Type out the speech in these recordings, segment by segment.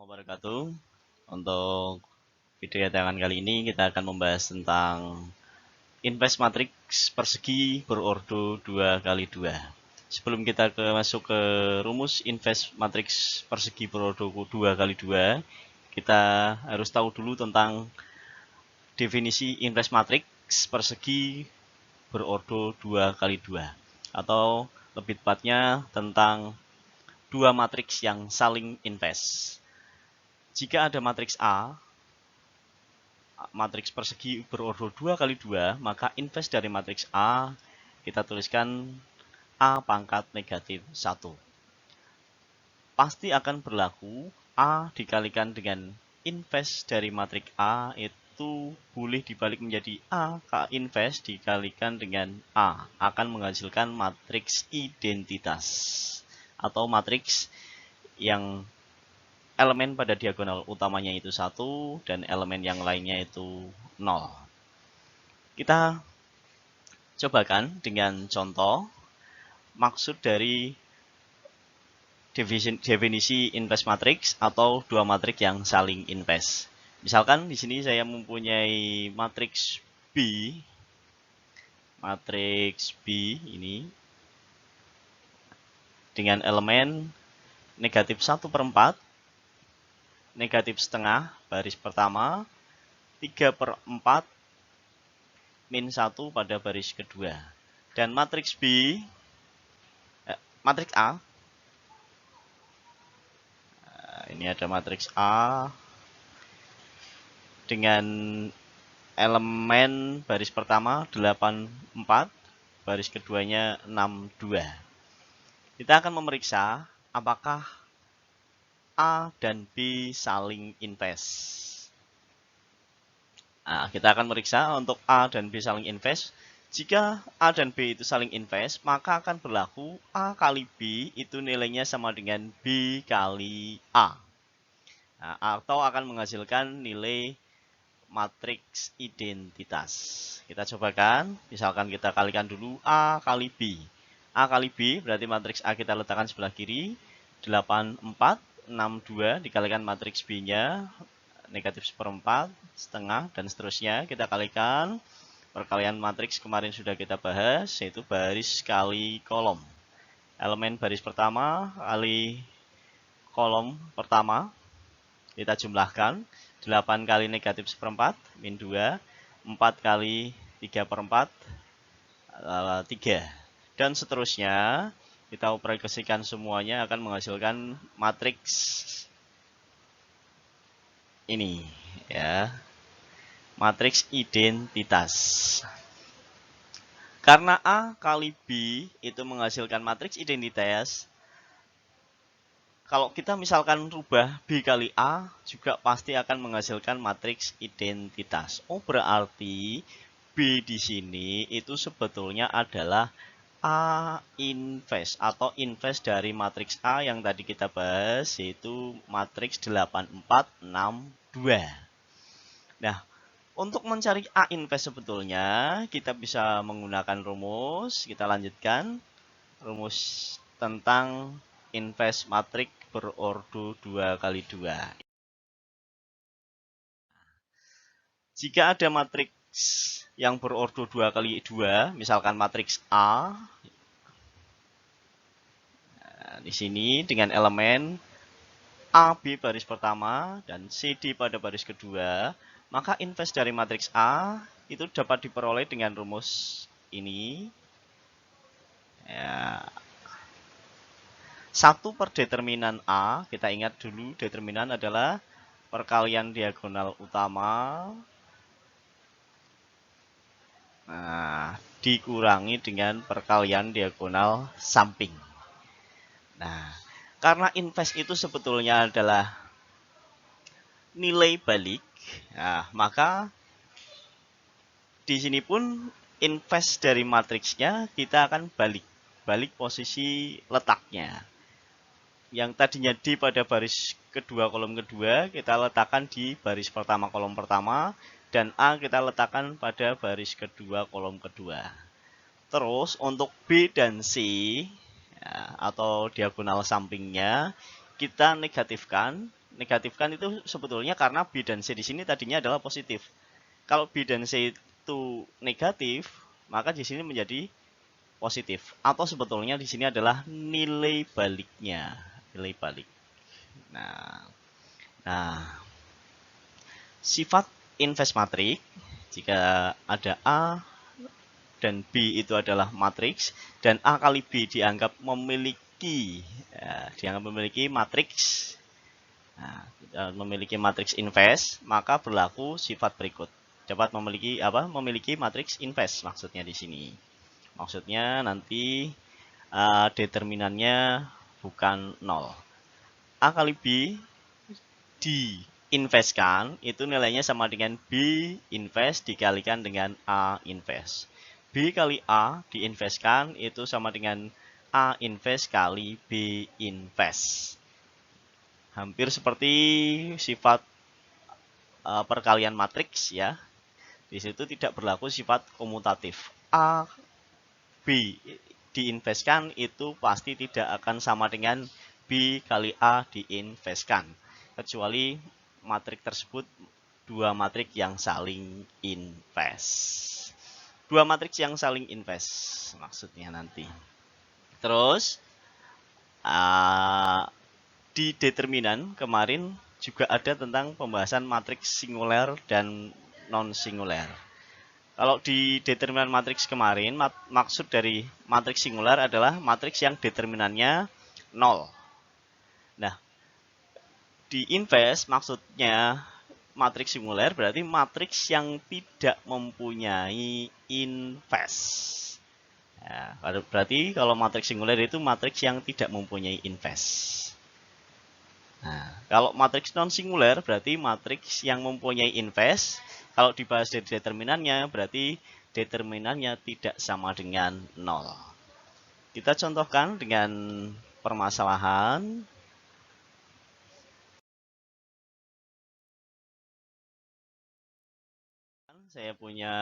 wabarakatuh. Untuk video tayangan kali ini kita akan membahas tentang invest matrix persegi berordo 2x2. Sebelum kita masuk ke rumus invest matrix persegi berordo 2x2, kita harus tahu dulu tentang definisi invest matrix persegi berordo 2x2, atau lebih tepatnya tentang dua matriks yang saling invest. Jika ada matriks A, matriks persegi berordo 2x2, maka invest dari matriks A kita tuliskan A pangkat negatif 1. Pasti akan berlaku A dikalikan dengan invest dari matriks A itu boleh dibalik menjadi A invest dikalikan dengan A, akan menghasilkan matriks identitas atau matriks yang elemen pada diagonal utamanya itu 1 dan elemen yang lainnya itu 0. Kita cobakan dengan contoh maksud dari definisi invest matrix atau dua matriks yang saling invest. Misalkan di sini saya mempunyai matriks B ini dengan elemen negatif 1/4, negatif setengah baris pertama, 3/4, min 1 pada baris kedua. Dan matriks matriks A, ini ada matriks A dengan elemen baris pertama 8/4, baris keduanya 6/2. Kita akan memeriksa apakah A dan B saling invest. Nah, kita akan meriksa untuk A dan B saling invest. Jika A dan B itu saling invest, maka akan berlaku A kali B itu nilainya sama dengan B kali A. Nah, atau akan menghasilkan nilai matriks identitas. Kita cobakan, misalkan kita kalikan dulu A kali B. A kali B berarti matriks A kita letakkan sebelah kiri, 8/4, 6/2 dikalikan matriks B-nya negatif 1/4, setengah, dan seterusnya. Kita kalikan perkalian matriks kemarin sudah kita bahas, yaitu baris kali kolom. Elemen baris pertama kali kolom pertama kita jumlahkan, 8 kali negatif 1/4 min 2, 4 kali 3/4 3, dan seterusnya. Kita operasikan semuanya akan menghasilkan matriks ini ya, matriks identitas. Karena A kali B itu menghasilkan matriks identitas, kalau kita misalkan rubah B kali A juga pasti akan menghasilkan matriks identitas. Oh, berarti B di sini itu sebetulnya adalah A invest atau invest dari matriks A yang tadi kita bahas, yaitu matriks 8462. Nah, untuk mencari A invest sebetulnya kita bisa menggunakan rumus. Kita lanjutkan rumus tentang invest matriks berordo 2x2. Jika ada matriks yang berordo 2x2, misalkan matriks A, di sini dengan elemen AB baris pertama dan CD pada baris kedua, maka invest dari matriks A itu dapat diperoleh dengan rumus ini. Ya. 1 per determinan A, kita ingat dulu determinan adalah perkalian diagonal utama, dikurangi dengan perkalian diagonal samping. Nah, karena invest itu sebetulnya adalah nilai balik, nah, maka di sini pun invest dari matriksnya kita akan balik posisi letaknya. Yang tadinya D pada baris kedua kolom kedua, kita letakkan di baris pertama kolom pertama, dan A kita letakkan pada baris kedua kolom kedua. Terus untuk B dan C ya, atau diagonal sampingnya kita negatifkan negatifkan itu sebetulnya karena B dan C di sini tadinya adalah positif. Kalau B dan C itu negatif, maka di sini menjadi positif. Atau sebetulnya di sini adalah nilai baliknya, nilai balik. Nah, sifat inverse matriks jika ada A dan B itu adalah matriks dan A kali B dianggap memiliki matriks. Nah, memiliki matriks inverse, maka berlaku sifat berikut. Dapat memiliki apa? Memiliki matriks inverse maksudnya di sini. Maksudnya nanti determinannya bukan 0. A kali B diinverskan itu nilainya sama dengan B inverse dikalikan dengan A inverse. B kali A diinverskan itu sama dengan A inverse kali B inverse. Hampir seperti sifat perkalian matriks ya. Di situ tidak berlaku sifat komutatif. A B diinverskan itu pasti tidak akan sama dengan B kali A diinverskan. Kecuali matriks tersebut dua matriks yang saling inverse. Dua matriks yang saling inverse maksudnya nanti. Terus di determinan kemarin juga ada tentang pembahasan matriks singuler dan non-singuler. Kalau di determinan matriks kemarin, maksud dari matriks singuler adalah matriks yang determinannya 0. Nah, di inverse maksudnya matriks singuler berarti matriks yang tidak mempunyai inverse. Ya, berarti kalau matriks singuler itu matriks yang tidak mempunyai inverse. Nah, kalau matriks non-singuler berarti matriks yang mempunyai inverse. Kalau dibahas dari determinannya berarti determinannya tidak sama dengan 0. Kita contohkan dengan permasalahan. Saya punya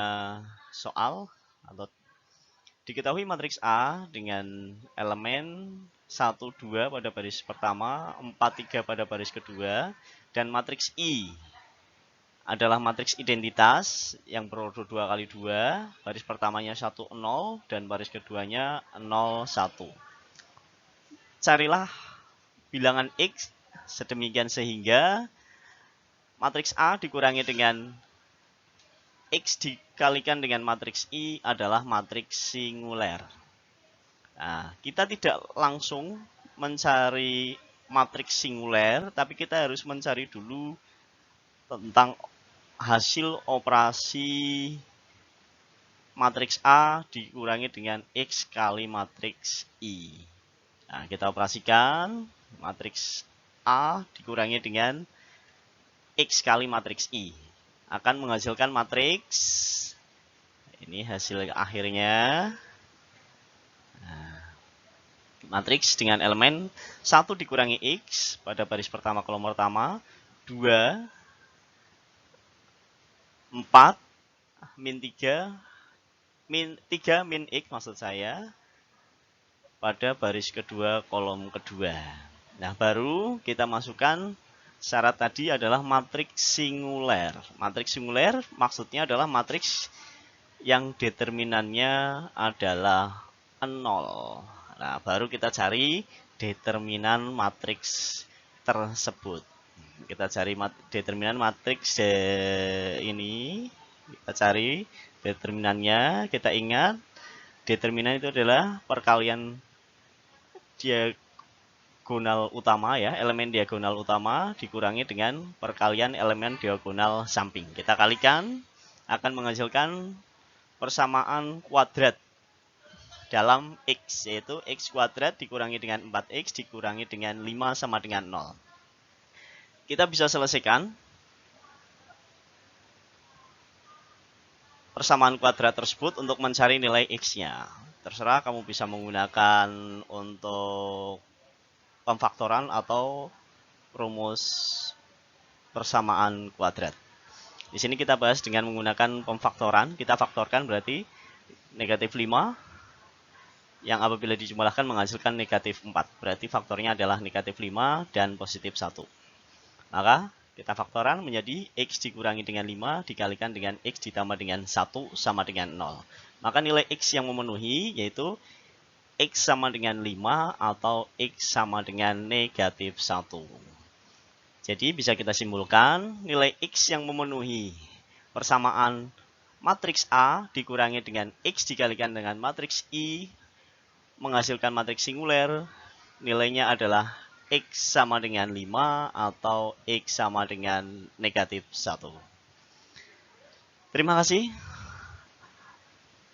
soal atau diketahui matriks A dengan elemen 1, 2 pada baris pertama, 4, 3 pada baris kedua, dan matriks I adalah matriks identitas yang berordo 2 kali 2, baris pertamanya 1, 0, dan baris keduanya 0, 1. Carilah bilangan X sedemikian sehingga matriks A dikurangi dengan X dikalikan dengan matriks I adalah matriks singuler. Nah, kita tidak langsung mencari matriks singuler, tapi kita harus mencari dulu tentang hasil operasi matriks A dikurangi dengan X kali matriks I. Nah, kita operasikan matriks A dikurangi dengan X kali matriks I. Akan menghasilkan matriks, ini hasil akhirnya. Matriks dengan elemen 1 dikurangi X pada baris pertama kolom pertama, 2, 4, min 3, min 3 min X maksud saya, pada baris kedua kolom kedua. Nah, baru kita masukkan syarat tadi adalah matriks singuler. Matriks singuler maksudnya adalah matriks yang determinannya adalah 0. Nah, baru kita cari determinan matriks tersebut. Kita cari determinan matriks ini. Kita cari determinannya. Kita ingat, determinan itu adalah perkalian diagonal utama ya, elemen diagonal utama dikurangi dengan perkalian elemen diagonal samping. Kita kalikan akan menghasilkan persamaan kuadrat dalam X, yaitu X kuadrat dikurangi dengan 4X dikurangi dengan 5 sama dengan 0. Kita bisa selesaikan persamaan kuadrat tersebut untuk mencari nilai X-nya. Terserah kamu bisa menggunakan untuk pemfaktoran atau rumus persamaan kuadrat. Di sini kita bahas dengan menggunakan pemfaktoran. Kita faktorkan berarti negatif 5 yang apabila dijumlahkan menghasilkan negatif 4. Berarti faktornya adalah negatif 5 dan positif 1. Maka kita faktoran menjadi X dikurangi dengan 5 dikalikan dengan X ditambah dengan 1 sama dengan 0. Maka nilai X yang memenuhi yaitu X sama dengan 5 atau X sama dengan negatif 1. Jadi bisa kita simpulkan nilai X yang memenuhi persamaan matriks A dikurangi dengan X dikalikan dengan matriks I menghasilkan matriks singuler. Nilainya adalah X sama dengan 5 atau X sama dengan negatif 1. Terima kasih.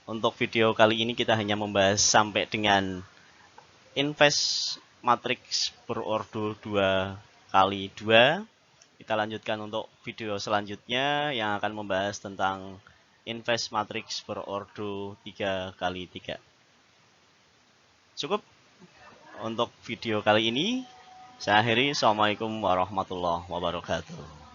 Untuk video kali ini kita hanya membahas sampai dengan invest matriks berordo 2 kali 2. Kita lanjutkan untuk video selanjutnya yang akan membahas tentang invest matriks berordo 3 kali 3. Cukup untuk video kali ini. Saya akhiri. Assalamualaikum warahmatullahi wabarakatuh.